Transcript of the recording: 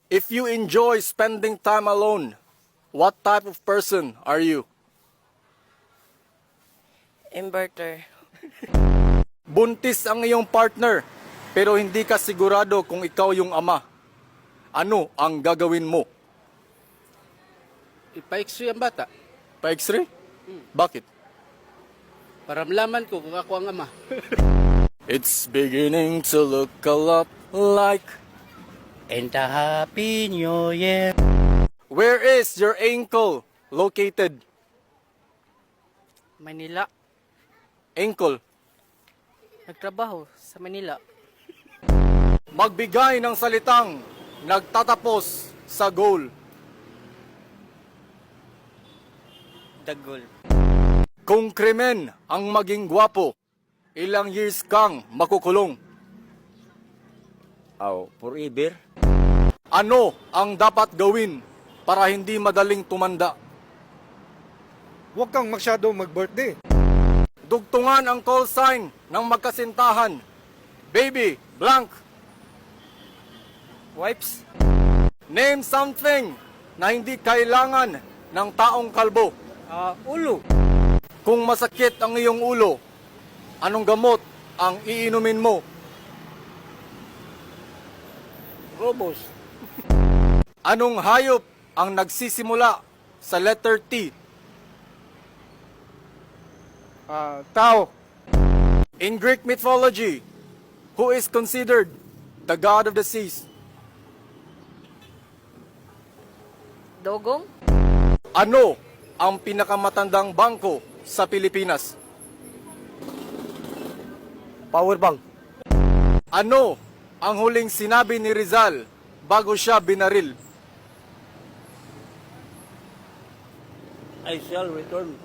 If you enjoy spending time alone, what type of person are you? Inverter. Buntis ang iyong partner, pero hindi ka sigurado kung ikaw yung ama. Ano ang gagawin mo? Ipa-x-ray ang bata Pa-X-ray? Bakit? para malaman ko kung ako ang ama. It's beginning to look a lot like... And a happy new year. Where is your ankle located? Manila. Ankle. Nagtrabaho sa Manila. Magbigay ng salitang nagtatapos sa goal. Dagol. Kung krimen ang maging gwapo, ilang years kang makukulong? Forever. Ano ang dapat gawin para hindi madaling tumanda? Huwag kang masyado mag-birthday. Dugtungan ang call sign ng magkasintahan. Baby, blank. Wipes. Name something na hindi kailangan ng taong kalbo. Ulo. Kung masakit ang iyong ulo, anong gamot ang iinumin mo? Robos. Anong hayop ang nagsisimula sa letter T? Tao. In Greek mythology, who is considered the god of the seas? Dogong. Ano ang pinakamatandang bangko sa Pilipinas? Powerbank. Ano ang huling sinabi ni Rizal bago siya binaril? I shall return.